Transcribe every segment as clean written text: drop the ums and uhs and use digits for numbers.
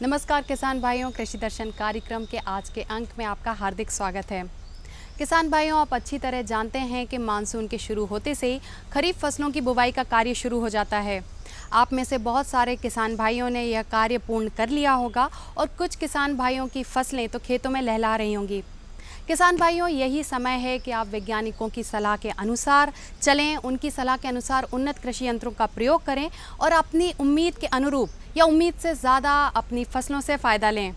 नमस्कार किसान भाइयों, कृषि दर्शन कार्यक्रम के आज के अंक में आपका हार्दिक स्वागत है। किसान भाइयों, आप अच्छी तरह जानते हैं कि मानसून के शुरू होते से ही खरीफ फसलों की बुवाई का कार्य शुरू हो जाता है। आप में से बहुत सारे किसान भाइयों ने यह कार्य पूर्ण कर लिया होगा और कुछ किसान भाइयों की फसलें तो खेतों में लहला रही होंगी। किसान भाइयों, यही समय है कि आप वैज्ञानिकों की सलाह के अनुसार चलें, उनकी सलाह के अनुसार उन्नत कृषि यंत्रों का प्रयोग करें और अपनी उम्मीद के अनुरूप या उम्मीद से ज़्यादा अपनी फसलों से फ़ायदा लें।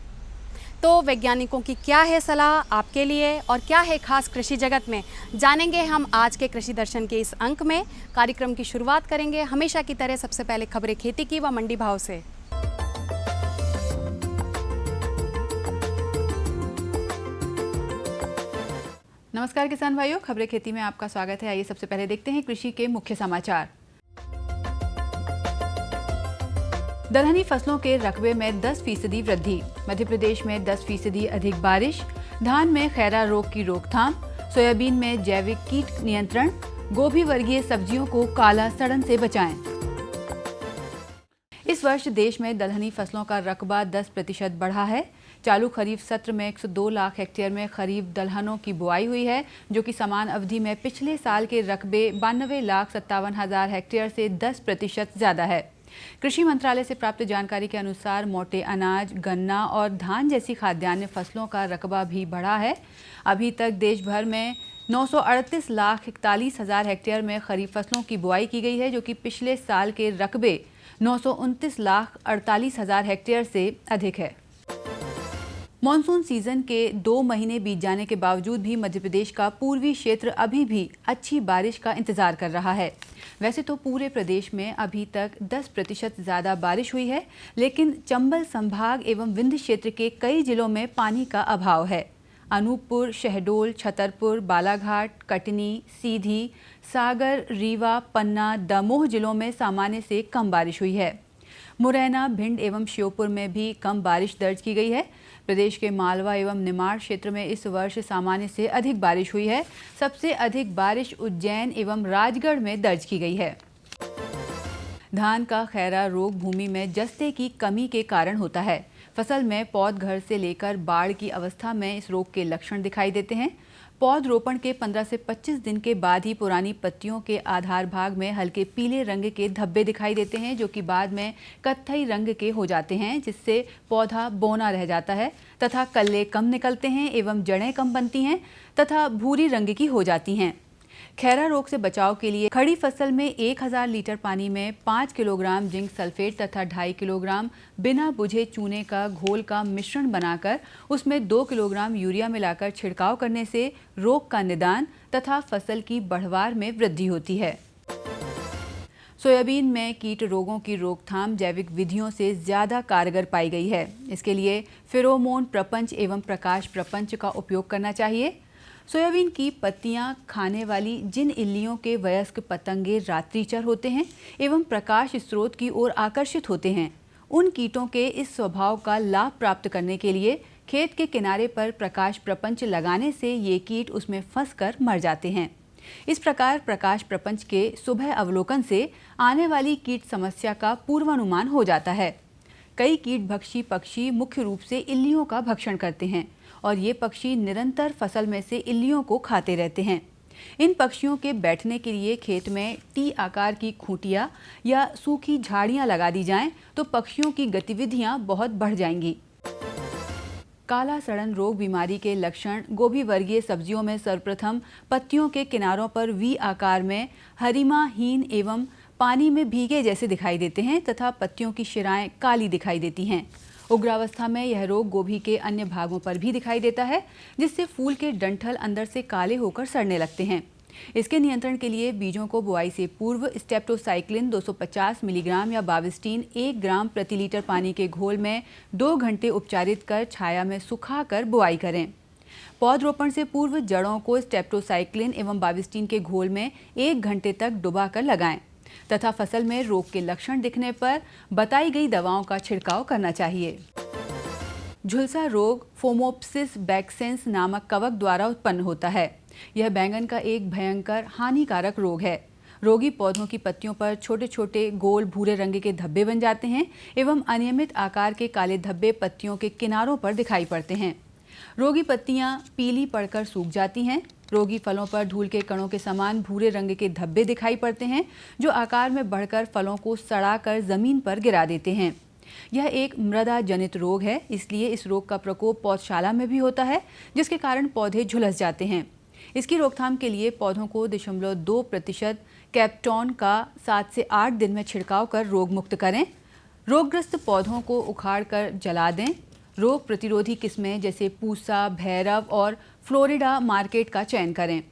तो वैज्ञानिकों की क्या है सलाह आपके लिए और क्या है खास कृषि जगत में, जानेंगे हम आज के कृषि दर्शन के इस अंक में। कार्यक्रम की शुरुआत करेंगे हमेशा की तरह सबसे पहले खबरें खेती की व मंडी भाव से। नमस्कार किसान भाइयों, खबरें खेती में आपका स्वागत है। आइए सबसे पहले देखते हैं कृषि के मुख्य समाचार। दलहनी फसलों के रकबे में 10% वृद्धि। मध्य प्रदेश में 10% अधिक बारिश। धान में खैरा रोग की रोकथाम। सोयाबीन में जैविक कीट नियंत्रण। गोभी वर्गीय सब्जियों को काला सड़न से बचाएं। इस वर्ष देश में दलहनी फसलों का रकबा 10% बढ़ा है। चालू खरीफ सत्र में 102 लाख हेक्टेयर में खरीफ दलहनों की बुआई हुई है, जो कि समान अवधि में पिछले साल के रकबे 92,57,000 हेक्टेयर से 10% ज़्यादा है। कृषि मंत्रालय से प्राप्त जानकारी के अनुसार मोटे अनाज, गन्ना और धान जैसी खाद्यान्न फसलों का रकबा भी बढ़ा है। अभी तक देश भर में 938,41,000 हेक्टेयर में खरीफ फसलों की बुआई की गई है, जो कि पिछले साल के रकबे 929,48,000 हेक्टेयर से अधिक है। मॉनसून सीजन के 2 महीने बीत जाने के बावजूद भी मध्य प्रदेश का पूर्वी क्षेत्र अभी भी अच्छी बारिश का इंतजार कर रहा है। वैसे तो पूरे प्रदेश में अभी तक 10% ज़्यादा बारिश हुई है, लेकिन चंबल संभाग एवं विंध्य क्षेत्र के कई जिलों में पानी का अभाव है। अनूपपुर, शहडोल, छतरपुर, बालाघाट, कटनी, सीधी, सागर, रीवा, पन्ना, दमोह जिलों में सामान्य से कम बारिश हुई है। मुरैना, भिंड एवं श्योपुर में भी कम बारिश दर्ज की गई है। प्रदेश के मालवा एवं निमाड़ क्षेत्र में इस वर्ष सामान्य से अधिक बारिश हुई है। सबसे अधिक बारिश उज्जैन एवं राजगढ़ में दर्ज की गई है। धान का खैरा रोग भूमि में जस्ते की कमी के कारण होता है। फसल में पौध घर से लेकर बाढ़ की अवस्था में इस रोग के लक्षण दिखाई देते हैं। पौध रोपण के 15 से 25 दिन के बाद ही पुरानी पत्तियों के आधार भाग में हल्के पीले रंग के धब्बे दिखाई देते हैं, जो कि बाद में कत्थई रंग के हो जाते हैं, जिससे पौधा बौना रह जाता है तथा कल्ले कम निकलते हैं एवं जड़ें कम बनती हैं तथा भूरी रंग की हो जाती हैं। खैरा रोग से बचाव के लिए खड़ी फसल में 1000 लीटर पानी में 5 किलोग्राम जिंक सल्फेट तथा 2.5 किलोग्राम बिना बुझे चूने का घोल का मिश्रण बनाकर उसमें 2 किलोग्राम यूरिया मिलाकर छिड़काव करने से रोग का निदान तथा फसल की बढ़वार में वृद्धि होती है। सोयाबीन में कीट रोगों की रोकथाम जैविक विधियों से ज़्यादा कारगर पाई गई है। इसके लिए फेरोमोन प्रपंच एवं प्रकाश प्रपंच का उपयोग करना चाहिए। सोयाबीन की पत्तियां खाने वाली जिन इल्लियों के वयस्क पतंगे रात्रिचर होते हैं एवं प्रकाश स्रोत की ओर आकर्षित होते हैं, उन कीटों के इस स्वभाव का लाभ प्राप्त करने के लिए खेत के किनारे पर प्रकाश प्रपंच लगाने से ये कीट उसमें फंसकर मर जाते हैं। इस प्रकार प्रकाश प्रपंच के सुबह अवलोकन से आने वाली कीट समस्या का पूर्वानुमान हो जाता है। कई कीटभक्षी पक्षी मुख्य रूप से इल्लियों का भक्षण करते हैं और ये पक्षी निरंतर फसल में से इल्लियों को खाते रहते हैं। इन पक्षियों के बैठने के लिए खेत में टी आकार की खूंटियां या सूखी झाड़ियां लगा दी जाएं तो पक्षियों की गतिविधियां बहुत बढ़ जाएंगी। काला सड़न रोग बीमारी के लक्षण गोभी वर्गीय सब्जियों में सर्वप्रथम पत्तियों के किनारों पर वी आकार में हरिमाहीन एवं पानी में भीगे जैसे दिखाई देते हैं तथा पत्तियों की शिराएं काली दिखाई देती हैं। उग्रावस्था में यह रोग गोभी के अन्य भागों पर भी दिखाई देता है, जिससे फूल के डंठल अंदर से काले होकर सड़ने लगते हैं। इसके नियंत्रण के लिए बीजों को बुआई से पूर्व स्टेप्टोसाइक्लिन 250 मिलीग्राम या बाविस्टीन 1 ग्राम प्रति लीटर पानी के घोल में 2 घंटे उपचारित कर छाया में सुखाकर बुआई करें। पौधरोपण से पूर्व जड़ों को स्टेप्टोसाइक्लिन एवं बाविस्टीन के घोल में 1 घंटे तक डुबाकर लगाएं तथा फसल में रोग के लक्षण दिखने पर बताई गई दवाओं का छिड़काव करना चाहिए। झुलसा रोग फोमोप्सिस बैक्सेंस नामक कवक द्वारा उत्पन्न होता है। यह बैंगन का एक भयंकर हानिकारक रोग है। रोगी पौधों की पत्तियों पर छोटे छोटे गोल भूरे रंग के धब्बे बन जाते हैं एवं अनियमित आकार के काले धब्बे पत्तियों के किनारों पर दिखाई पड़ते हैं। रोगी पत्तियां पीली पड़कर सूख जाती हैं। रोगी फलों पर धूल के कणों के समान भूरे रंग के धब्बे दिखाई पड़ते हैं जो आकार में बढ़कर फलों को सड़ाकर जमीन पर गिरा देते हैं। यह एक मृदा जनित रोग है, इसलिए इस रोग का प्रकोप पौधशाला में भी होता है, जिसके कारण पौधे झुलस जाते हैं। इसकी रोकथाम के लिए पौधों को 0.2% कैप्टॉन का 7 से 8 दिन में छिड़काव कर रोग मुक्त करें। रोगग्रस्त पौधों को उखाड़कर जला दें। रोग प्रतिरोधी किस्में जैसे पूसा, भैरव और फ्लोरिडा मार्केट का चयन करें।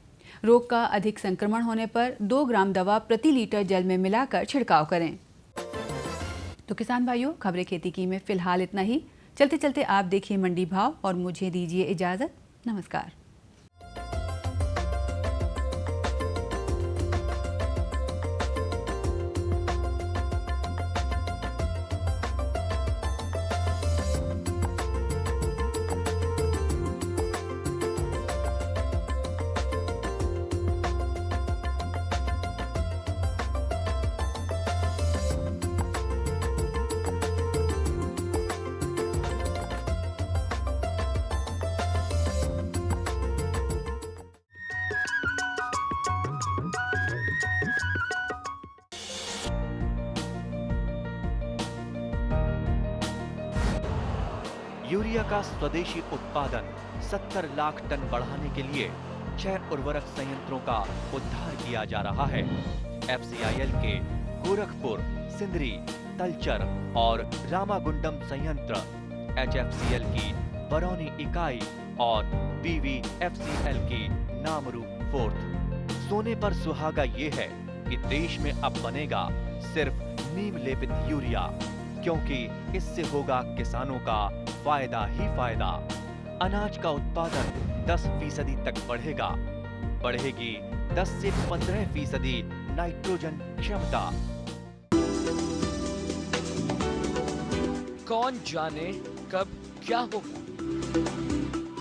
रोग का अधिक संक्रमण होने पर 2 ग्राम दवा प्रति लीटर जल में मिलाकर छिड़काव करें। तो किसान भाइयों, खबरें खेती की में फिलहाल इतना ही। चलते चलते आप देखिए मंडी भाव और मुझे दीजिए इजाजत। नमस्कार। यूरिया का स्वदेशी उत्पादन 70 लाख टन बढ़ाने के लिए 6 उर्वरक संयंत्रों का उद्धार किया जा रहा है। FCIL के गोरखपुर, सिंदरी, तलचर और रामागुंडम संयंत्र, HFCL की बरौनी इकाई और BVFCL की नामरू फोर्थ। सोने पर सुहागा ये है कि देश में अब बनेगा सिर्फ नीम लेपित यूरिया, क्योंकि इससे होगा किसानों का फायदा ही फायदा। अनाज का उत्पादन 10% तक बढ़ेगा। बढ़ेगी 10 से 15% नाइट्रोजन क्षमता। कौन जाने कब क्या होगा।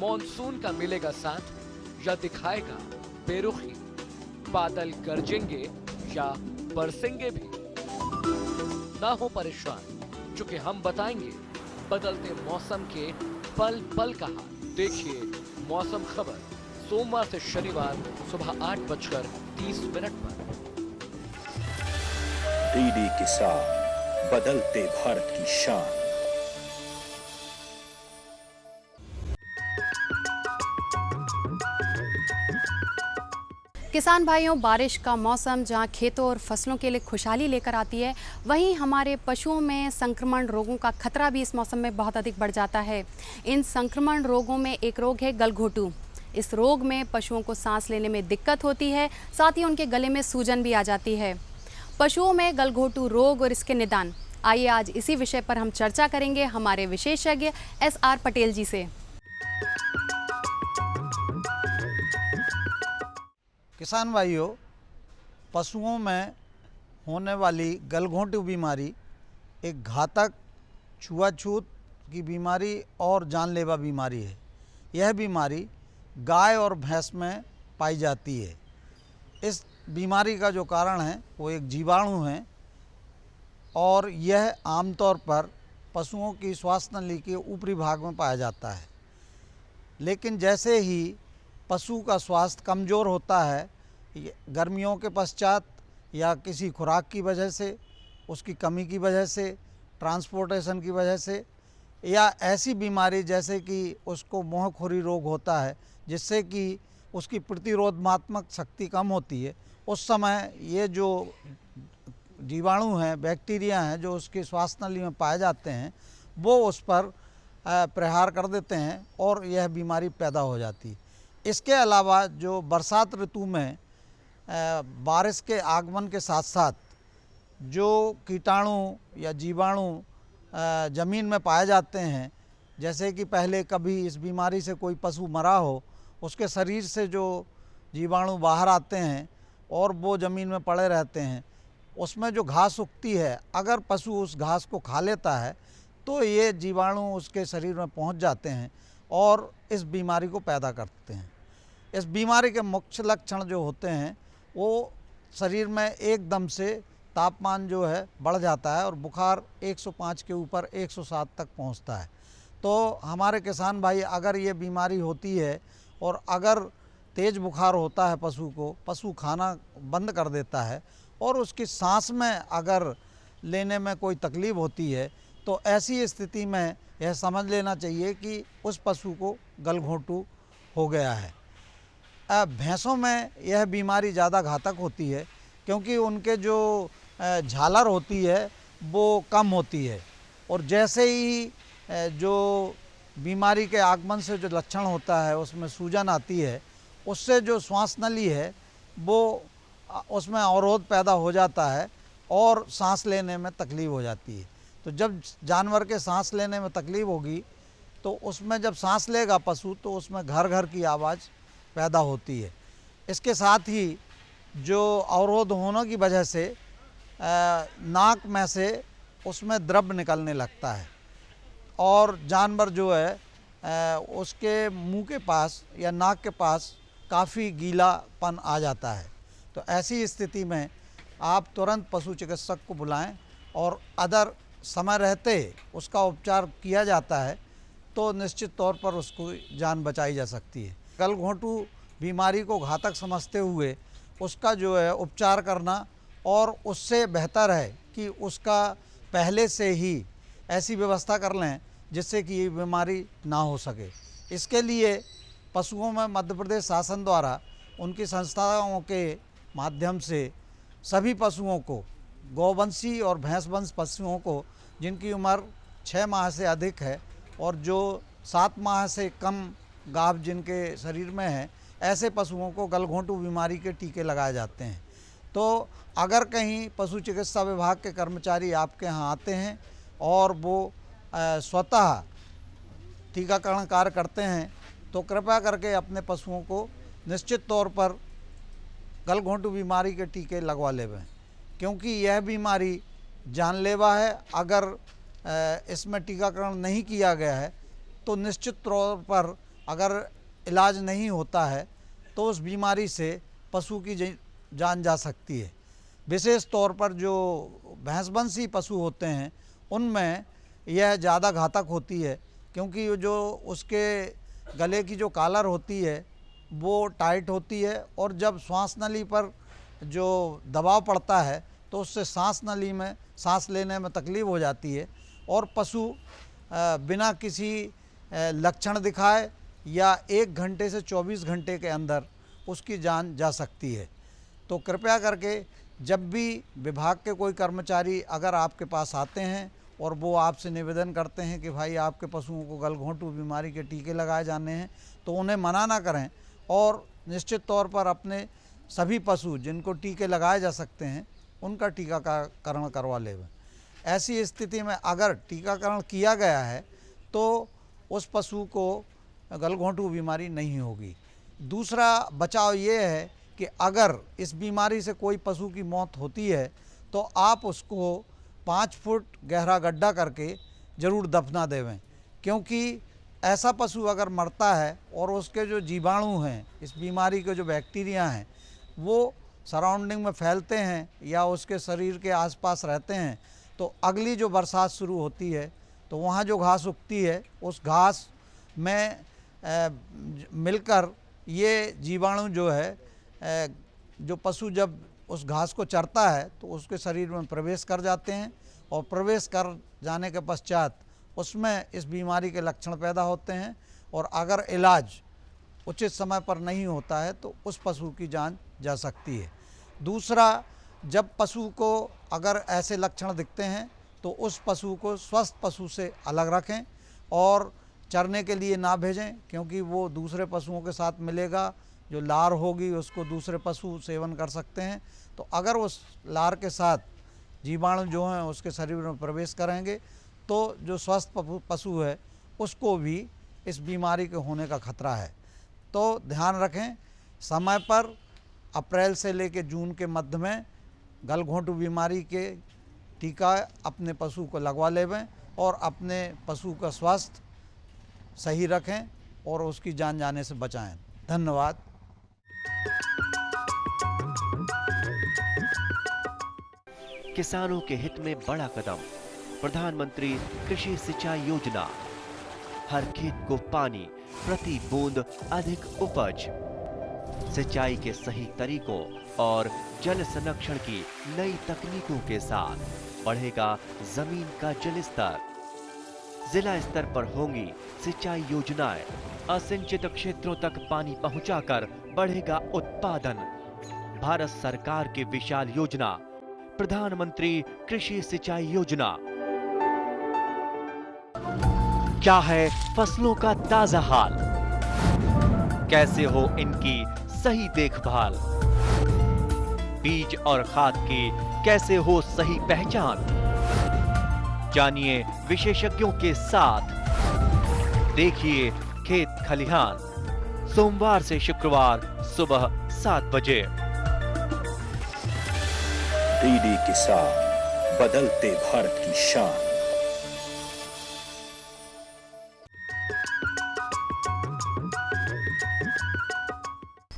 मॉनसून का मिलेगा साथ या दिखाएगा बेरुखी। बादल गरजेंगे या बरसेंगे भी। ना हो परेशान, क्योंकि हम बताएंगे बदलते मौसम के पल पल का हाल। देखिए मौसम खबर सोमवार से शनिवार सुबह 8:30 पर। डीडी किसान, बदलते भारत की शान। किसान भाइयों, बारिश का मौसम जहां खेतों और फसलों के लिए खुशहाली लेकर आती है, वहीं हमारे पशुओं में संक्रमण रोगों का खतरा भी इस मौसम में बहुत अधिक बढ़ जाता है। इन संक्रमण रोगों में एक रोग है गलघोटू। इस रोग में पशुओं को सांस लेने में दिक्कत होती है, साथ ही उनके गले में सूजन भी आ जाती है। पशुओं में गलघोटू रोग और इसके निदान, आइए आज इसी विषय पर हम चर्चा करेंगे हमारे विशेषज्ञ SR पटेल जी से। किसान भाइयों, पशुओं में होने वाली गलघोंटू बीमारी एक घातक छुआछूत की बीमारी और जानलेवा बीमारी है। यह बीमारी गाय और भैंस में पाई जाती है। इस बीमारी का जो कारण है वो एक जीवाणु है और यह आमतौर पर पशुओं की श्वास नली के ऊपरी भाग में पाया जाता है। लेकिन जैसे ही पशु का स्वास्थ्य कमज़ोर होता है, गर्मियों के पश्चात या किसी खुराक की वजह से, उसकी कमी की वजह से, ट्रांसपोर्टेशन की वजह से, या ऐसी बीमारी जैसे कि उसको मोहखोरी रोग होता है जिससे कि उसकी प्रतिरोधात्मक शक्ति कम होती है, उस समय ये जो जीवाणु हैं, बैक्टीरिया हैं जो उसकी श्वास नली में पाए जाते हैं, वो उस पर प्रहार कर देते हैं और यह बीमारी पैदा हो जाती है। इसके अलावा जो बरसात ऋतु में बारिश के आगमन के साथ साथ जो कीटाणु या जीवाणु ज़मीन में पाए जाते हैं, जैसे कि पहले कभी इस बीमारी से कोई पशु मरा हो, उसके शरीर से जो जीवाणु बाहर आते हैं और वो ज़मीन में पड़े रहते हैं, उसमें जो घास उगती है, अगर पशु उस घास को खा लेता है तो ये जीवाणु उसके शरीर में पहुंच जाते हैं और इस बीमारी को पैदा करते हैं। इस बीमारी के मुख्य लक्षण जो होते हैं वो शरीर में एकदम से तापमान जो है बढ़ जाता है और बुखार 105 के ऊपर 107 तक पहुंचता है। तो हमारे किसान भाई अगर ये बीमारी होती है और अगर तेज़ बुखार होता है पशु को, पशु खाना बंद कर देता है और उसकी सांस में अगर लेने में कोई तकलीफ़ होती है, तो ऐसी स्थिति में यह समझ लेना चाहिए कि उस पशु को गलघोंटू हो गया है। भैंसों में यह बीमारी ज़्यादा घातक होती है क्योंकि उनके जो झालर होती है वो कम होती है और जैसे ही जो बीमारी के आगमन से जो लक्षण होता है उसमें सूजन आती है, उससे जो श्वास नली है वो उसमें अवरोध पैदा हो जाता है और सांस लेने में तकलीफ़ हो जाती है। तो जब जानवर के सांस लेने में तकलीफ़ होगी तो उसमें जब सांस लेगा पशु तो उसमें घर घर की आवाज़ पैदा होती है। इसके साथ ही जो अवरोध होने की वजह से नाक में से उसमें द्रव निकलने लगता है और जानवर जो है उसके मुंह के पास या नाक के पास काफ़ी गीलापन आ जाता है। तो ऐसी स्थिति में आप तुरंत पशु चिकित्सक को बुलाएं और अगर समय रहते उसका उपचार किया जाता है तो निश्चित तौर पर उसको जान बचाई जा सकती है। गलघोंटू बीमारी को घातक समझते हुए उसका जो है उपचार करना और उससे बेहतर है कि उसका पहले से ही ऐसी व्यवस्था कर लें जिससे कि ये बीमारी ना हो सके। इसके लिए पशुओं में मध्य प्रदेश शासन द्वारा उनकी संस्थाओं के माध्यम से सभी पशुओं को, गौवंशी और भैंसवंश पशुओं को जिनकी उम्र 6 माह से अधिक है और जो 7 माह से कम गाभ जिनके शरीर में है, ऐसे पशुओं को गलघोंटू बीमारी के टीके लगाए जाते हैं। तो अगर कहीं पशु चिकित्सा विभाग के कर्मचारी आपके यहाँ आते हैं और वो स्वतः टीकाकरण कार्य करते हैं तो कृपया करके अपने पशुओं को निश्चित तौर पर गलघोंटू बीमारी के टीके लगवा लेवें, क्योंकि यह बीमारी जानलेवा है। अगर इसमें टीकाकरण नहीं किया गया है तो निश्चित तौर पर अगर इलाज नहीं होता है तो उस बीमारी से पशु की जान जा सकती है। विशेष तौर पर जो भैंसवंशी पशु होते हैं उनमें यह ज़्यादा घातक होती है, क्योंकि जो उसके गले की जो कॉलर होती है वो टाइट होती है और जब श्वास नली पर जो दबाव पड़ता है तो उससे सांस नली में सांस लेने में तकलीफ़ हो जाती है और पशु बिना किसी लक्षण दिखाए या 1 घंटे से 24 घंटे के अंदर उसकी जान जा सकती है। तो कृपया करके जब भी विभाग के कोई कर्मचारी अगर आपके पास आते हैं और वो आपसे निवेदन करते हैं कि भाई आपके पशुओं को गलघोंटू बीमारी के टीके लगाए जाने हैं, तो उन्हें मना ना करें और निश्चित तौर पर अपने सभी पशु जिनको टीके लगाए जा सकते हैं उनका टीकाकरण करवा लें। ऐसी स्थिति में अगर टीकाकरण किया गया है तो उस पशु को गलघोंटू बीमारी नहीं होगी। दूसरा बचाव ये है कि अगर इस बीमारी से कोई पशु की मौत होती है तो आप उसको 5 फुट गहरा गड्ढा करके ज़रूर दफना देवें, क्योंकि ऐसा पशु अगर मरता है और उसके जो जीवाणु हैं, इस बीमारी के जो बैक्टीरिया हैं, वो सराउंडिंग में फैलते हैं या उसके शरीर के आसपास रहते हैं, तो अगली जो बरसात शुरू होती है तो वहाँ जो घास उगती है उस घास में मिलकर ये जीवाणु जो है जो पशु जब उस घास को चरता है तो उसके शरीर में प्रवेश कर जाते हैं और प्रवेश कर जाने के पश्चात उसमें इस बीमारी के लक्षण पैदा होते हैं और अगर इलाज उचित समय पर नहीं होता है तो उस पशु की जान जा सकती है। दूसरा, जब पशु को अगर ऐसे लक्षण दिखते हैं तो उस पशु को स्वस्थ पशु से अलग रखें और चरने के लिए ना भेजें, क्योंकि वो दूसरे पशुओं के साथ मिलेगा, जो लार होगी उसको दूसरे पशु सेवन कर सकते हैं। तो अगर उस लार के साथ जीवाणु जो हैं उसके शरीर में प्रवेश करेंगे तो जो स्वस्थ पशु है उसको भी इस बीमारी के होने का खतरा है। तो ध्यान रखें, समय पर अप्रैल से लेकर जून के मध्य में गलघोंटू बीमारी के टीका अपने पशु को लगवा लेवें और अपने पशु का स्वास्थ्य सही रखें और उसकी जान जाने से बचाएं। धन्यवाद। किसानों के हित में बड़ा कदम। प्रधानमंत्री कृषि सिंचाई योजना, हर खेत को पानी, प्रति बूंद अधिक उपज। सिंचाई के सही तरीकों और जल संरक्षण की नई तकनीकों के साथ बढ़ेगा जमीन का जल स्तर। जिला स्तर पर होंगी सिंचाई योजनाएं, असिंचित क्षेत्रों तक पानी पहुंचाकर बढ़ेगा उत्पादन। भारत सरकार की विशाल योजना प्रधानमंत्री कृषि सिंचाई योजना। क्या है फसलों का ताजा हाल, कैसे हो इनकी सही देखभाल, बीज और खाद की कैसे हो सही पहचान। जानिए विशेषज्ञों के साथ, देखिए खेत खलिहान, सोमवार से शुक्रवार सुबह 7 बजे। डीडी किसान, बदलते भारत की शान।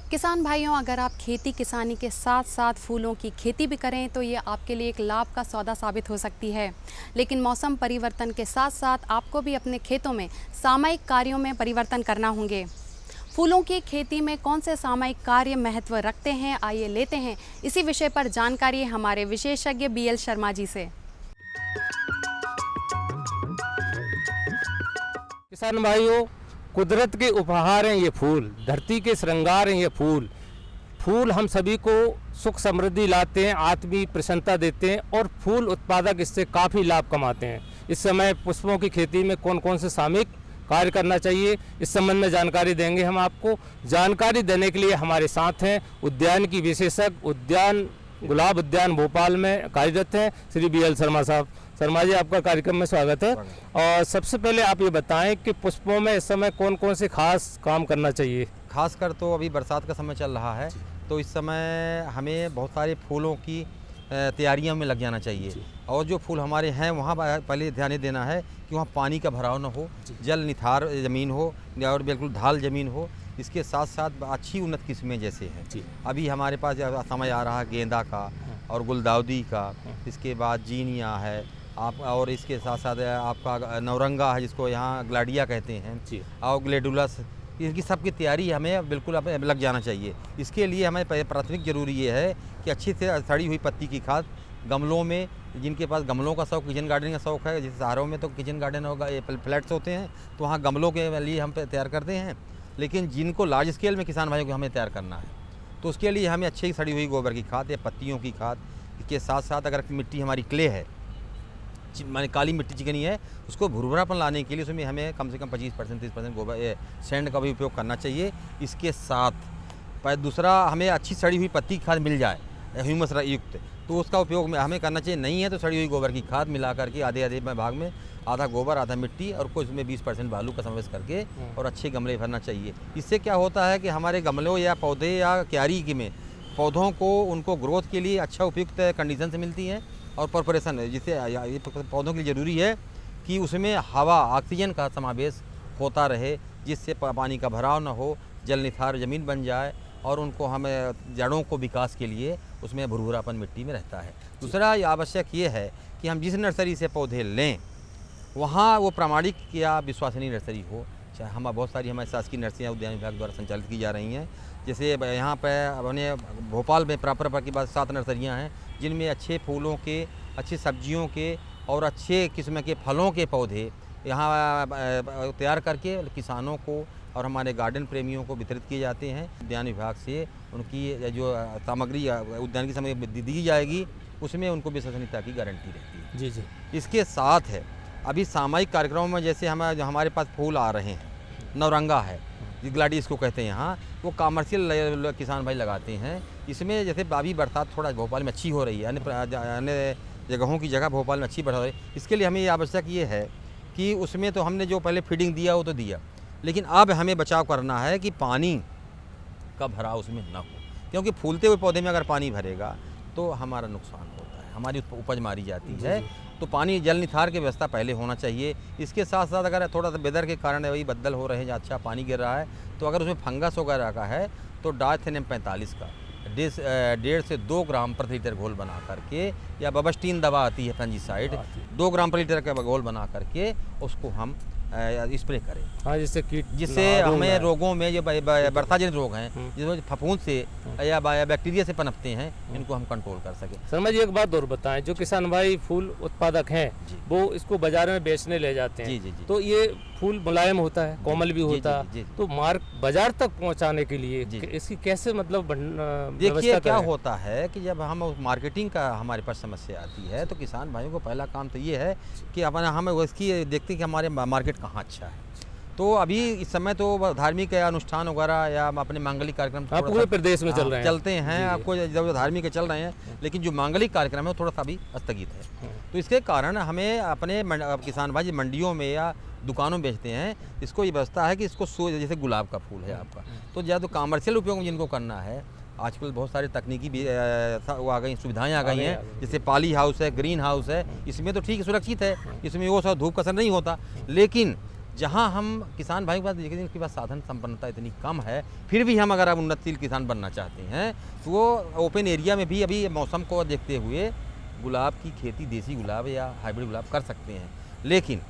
किसान भाइयों, अगर आप खेती किसानी के साथ साथ फूलों की खेती भी करें तो ये आपके लिए एक लाभ का सौदा साबित हो सकती है। लेकिन मौसम परिवर्तन के साथ साथ आपको भी अपने खेतों में सामयिक कार्यों में परिवर्तन करना होंगे। फूलों की खेती में कौन से सामयिक कार्य महत्व रखते हैं, आइए लेते हैं इसी विषय पर जानकारी हमारे विशेषज्ञ BL शर्मा जी से। किसान भाइयों, कुदरत के उपहार हैं ये फूल, धरती के श्रृंगार हैं ये फूल। फूल हम सभी को सुख समृद्धि लाते हैं, आत्मीय प्रसन्नता देते हैं और फूल उत्पादक इससे काफ़ी लाभ कमाते हैं। इस समय पुष्पों की खेती में कौन कौन से सामयिक कार्य करना चाहिए, इस संबंध में जानकारी देंगे हम आपको। जानकारी देने के लिए हमारे साथ हैं उद्यान की विशेषज्ञ, गुलाब उद्यान भोपाल में कार्यरत हैं श्री BL शर्मा साहब। शर्मा जी, आपका कार्यक्रम में स्वागत है। और सबसे पहले आप ये बताएं कि पुष्पों में इस समय कौन कौन से खास काम करना चाहिए। खासकर तो अभी बरसात का समय चल रहा है, तो इस समय हमें बहुत सारे फूलों की तैयारियों में लग जाना चाहिए। और जो फूल हमारे हैं वहाँ पहले ध्यान देना है कि वहाँ पानी का भराव न हो, जल निथार ज़मीन हो और बिल्कुल ढाल ज़मीन हो। इसके साथ साथ अच्छी उन्नत किस्में जैसे हैं, अभी हमारे पास समय आ रहा है गेंदा का और गुलदाउदी का, इसके बाद जीनिया है आप, और इसके साथ साथ आपका नौरंगा है जिसको यहाँ ग्लाडिया कहते हैं, और ग्लेडुलस। इनकी सबकी तैयारी हमें बिल्कुल लग जाना चाहिए। इसके लिए हमें प्राथमिक जरूरी ये है कि अच्छी से सड़ी हुई पत्ती की खाद गमलों में, जिनके पास गमलों का शौक, किचन गार्डनिंग का शौक है, जैसे शहरों में तो किचन गार्डन होगा, ये फ्लैट्स होते हैं तो वहाँ गमलों के लिए हम तैयार करते हैं। लेकिन जिनको लार्ज स्केल में किसान भाइयों को हमें तैयार करना है तो उसके लिए हमें अच्छी सड़ी हुई गोबर की खाद या पत्तियों की खाद के साथ साथ, अगर मिट्टी हमारी क्ले है, माने काली मिट्टी चिकनी है, उसको भुरभुरापन लाने के लिए उसमें हमें कम से कम 25% 30% गोबर सैंड का भी उपयोग करना चाहिए। इसके साथ दूसरा, हमें अच्छी सड़ी हुई पत्ती खाद मिल जाए ह्यूमस युक्त, तो उसका उपयोग हमें करना चाहिए। नहीं है तो सड़ी हुई गोबर की खाद मिला करके आधे भाग में आधा गोबर आधा मिट्टी और कुछ उसमें 20% बालू का समावेश करके और अच्छे गमले भरना चाहिए। इससे क्या होता है कि हमारे गमलों या पौधे या क्यारी में पौधों को उनको ग्रोथ के लिए अच्छा उपयुक्त कंडीशन से मिलती है और परफोरेशन है, जिससे पौधों के लिए ज़रूरी है कि उसमें हवा ऑक्सीजन का समावेश होता रहे, जिससे पानी का भराव न हो, जल निथार ज़मीन बन जाए और उनको हमें जड़ों को विकास के लिए उसमें भुरभुरापन मिट्टी में रहता है। दूसरा आवश्यक ये है कि हम जिस नर्सरी से पौधे लें वहाँ वो प्रामाणिक या विश्वसनीय नर्सरी हो। चाहे हम बहुत सारी हमारे शासकीय नर्सरियाँ उद्यान विभाग द्वारा संचालित की जा रही हैं, जैसे यहाँ पर अपने भोपाल में प्रॉपर की बात 7 नर्सरियाँ हैं जिनमें अच्छे फूलों के, अच्छी सब्जियों के और अच्छे किस्म के फलों के पौधे यहाँ तैयार करके किसानों को और हमारे गार्डन प्रेमियों को वितरित किए जाते हैं। उद्यान विभाग से उनकी जो सामग्री उद्यान की सामग्री दी जाएगी उसमें उनको विश्वसनीयता की गारंटी रहती है। जी। इसके साथ है अभी सामयिक कार्यक्रमों में जैसे हमारे पास फूल आ रहे हैं, नौरंगा है, ग्लाडियस को कहते हैं यहाँ, वो कमर्शियल किसान भाई लगाते हैं। इसमें जैसे अभी बरसात थोड़ा भोपाल में अच्छी हो रही है, अन्य जगहों की जगह भोपाल में अच्छी बरसात हो रही है। इसके लिए हमें ये आवश्यक ये है कि उसमें तो हमने जो पहले फीडिंग दिया वो तो दिया, लेकिन अब हमें बचाव करना है कि पानी का भराव उसमें ना हो, क्योंकि फूलते हुए पौधे में अगर पानी भरेगा तो हमारा नुकसान होता है, हमारी उपज मारी जाती है। तो पानी जल निथार की व्यवस्था पहले होना चाहिए। इसके साथ साथ अगर थोड़ा सा वेदर के कारण वही बदल हो रहे हैं, अच्छा पानी गिर रहा है, तो अगर उसमें फंगस वगैरह का है तो डायथेनियम 45 का 1.5 से 2 ग्राम प्रति लीटर घोल बना करके, या बबस्टीन दवा आती है फंजीसाइड, 2 ग्राम प्रति लीटर का घोल बना करके उसको हम स्प्रे करें। हाँ, जिससे हमें रोगों में जो वर्षाजनित रोग हैं, जिसमें फफूंद से या बैक्टीरिया से पनपते हैं, इनको हम कंट्रोल कर सकें। शर्मा जी, एक बात और बताएं, जो किसान भाई फूल उत्पादक हैं वो इसको बाजार में बेचने ले जाते हैं, जी। तो ये फूल मुलायम होता है, कोमल भी होता है, तो बाजार तक पहुंचाने के लिए इसकी कैसे मतलब देखिए क्या होता है कि जब हम मार्केटिंग का हमारे पास समस्या आती है, तो किसान भाइयों को पहला काम तो ये है कि अपना हम उसकी देखते हैं कि हमारे मार्केट कहाँ अच्छा है। तो अभी इस समय तो धार्मिक अनुष्ठान वगैरह या अपने मांगलिक कार्यक्रम पूरे प्रदेश में चल रहे हैं, चलते हैं, आपको जब धार्मिक चल रहे हैं, लेकिन जो मांगलिक कार्यक्रम है वो थोड़ा सा अभी स्थगित है। तो इसके कारण हमें अपने किसान भाई मंडियों में या दुकानों में बेचते हैं, इसको ये व्यवस्था है कि इसको जैसे गुलाब का फूल है आपका, तो ज़्यादा कमर्शियल उपयोग में जिनको करना है, आजकल बहुत सारी तकनीकी भी वो आ गई, सुविधाएं आ गई हैं, जैसे पॉली हाउस है, ग्रीन हाउस है, इसमें तो ठीक सुरक्षित है, इसमें वो सब धूप का असर नहीं होता। लेकिन जहां हम किसान भाई के पास देखें कि साधन संपन्नता इतनी कम है, फिर भी हम अगर आप उन्नतशील किसान बनना चाहते हैं तो वो ओपन एरिया में भी अभी मौसम को देखते हुए गुलाब की खेती, देसी गुलाब या हाइब्रिड गुलाब कर सकते हैं। लेकिन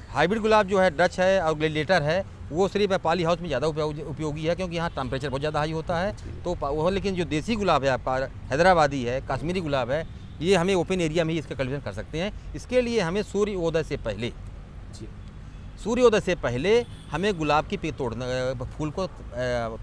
हाइब्रिड गुलाब जो है, डच है और ग्लेडिएटर है, वो सिर्फ पॉली हाउस में ज़्यादा उपयोगी है, क्योंकि यहाँ टेम्परेचर बहुत ज़्यादा हाई होता है, तो वो। लेकिन जो देसी गुलाब है आपका, हैदराबादी है, कश्मीरी गुलाब है, ये हमें ओपन एरिया में ही इसका कल्टीवेशन कर सकते हैं। इसके लिए हमें सूर्योदय से पहले हमें गुलाब की फूल को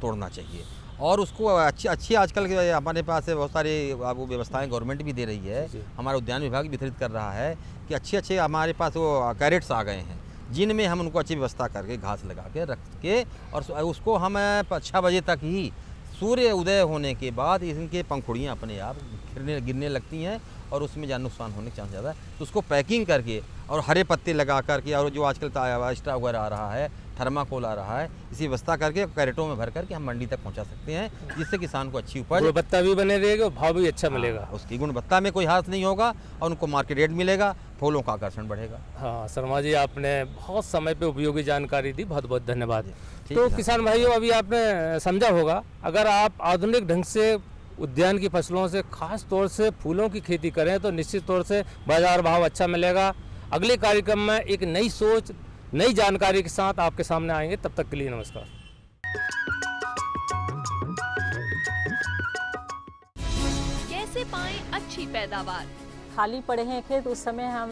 तोड़ना चाहिए, और उसको अच्छी आजकल हमारे पास बहुत सारे व्यवस्थाएं गवर्नमेंट भी दे रही है, हमारा उद्यान विभाग वितरित कर रहा है कि अच्छे हमारे पास वो कैरेट्स आ गए हैं, जिनमें हम उनको अच्छी व्यवस्था करके घास लगा के रख के, और उसको हम 6 बजे तक ही, सूर्य उदय होने के बाद इनके पंखुड़ियाँ अपने आप गिरने लगती हैं और उसमें जान नुकसान होने के चांस ज़्यादा है। तो उसको पैकिंग करके और हरे पत्ते लगा करके, और जो आजकल एक्स्ट्रा वगैरह आ रहा है, थर्माकोल आ रहा है, इसी व्यवस्था करके कैरेटों में भर करके हम मंडी तक पहुंचा सकते हैं, जिससे किसान को अच्छी उपज, गुणवत्ता भी बने रहेगी और भाव भी अच्छा मिलेगा। उसकी गुणवत्ता में कोई हाथ नहीं होगा और उनको मार्केट रेट मिलेगा, फूलों का आकर्षण बढ़ेगा। हाँ शर्मा जी, आपने बहुत समय पे उपयोगी जानकारी दी, बहुत बहुत धन्यवाद। तो किसान भाइयों, अभी आपने समझा होगा, अगर आप आधुनिक ढंग से उद्यान की फसलों से, खास तौर से फूलों की खेती करें, तो निश्चित तौर से बाजार भाव अच्छा मिलेगा। अगले कार्यक्रम में एक नई सोच, नई जानकारी के साथ आपके सामने आएंगे, तब तक के लिए नमस्कार। कैसे पाएं अच्छी पैदावार? खाली पड़े हैं खेत, उस समय हम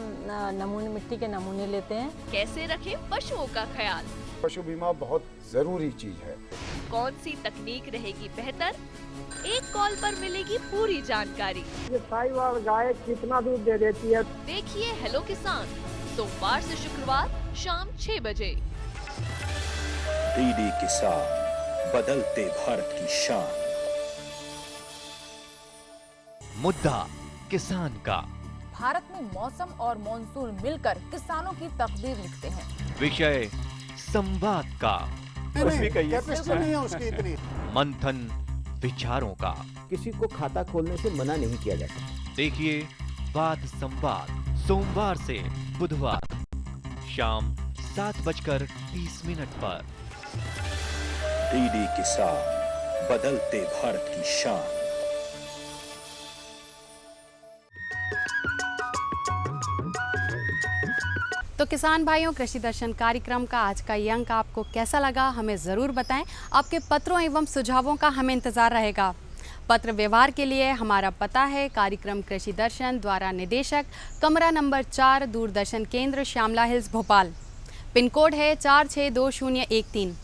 मिट्टी के नमूने लेते हैं। कैसे रखें पशुओं का ख्याल? पशु बीमा बहुत जरूरी चीज है। कौन सी तकनीक रहेगी बेहतर? एक कॉल पर मिलेगी पूरी जानकारी। ये साहिवाल गाय कितना दूध दे देती है? देखिए हेलो किसान, सोमवार से शुक्रवार शाम 6 बजे। डीडी किसान, बदलते भारत की शान। मुद्दा किसान का। भारत में मौसम और मॉनसून मिलकर किसानों की तकदीर लिखते हैं। विषय संवाद का। कैपेसिटी नहीं है उसकी इतनी। मंथन विचारों का। किसी को खाता खोलने से मना नहीं किया जा सकता। देखिए वाद संवाद, सोमवार से बुधवार शाम 7:30 पर। डीडी किसान, बदलते भारत की शान। तो किसान भाइयों, कृषि दर्शन कार्यक्रम का आज का ये अंक आपको कैसा लगा, हमें ज़रूर बताएं। आपके पत्रों एवं सुझावों का हमें इंतज़ार रहेगा। पत्र व्यवहार के लिए हमारा पता है कार्यक्रम कृषि दर्शन, द्वारा निदेशक, कमरा number 4, Doordarshan Kendra, Shyamla Hills, Bhopal. Pin code है 462013।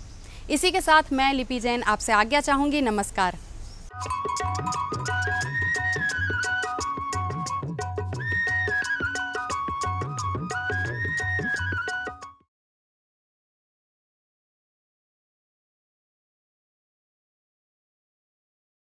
इसी के साथ मैं लिपि जैन आपसे आज्ञा चाहूँगी। नमस्कार।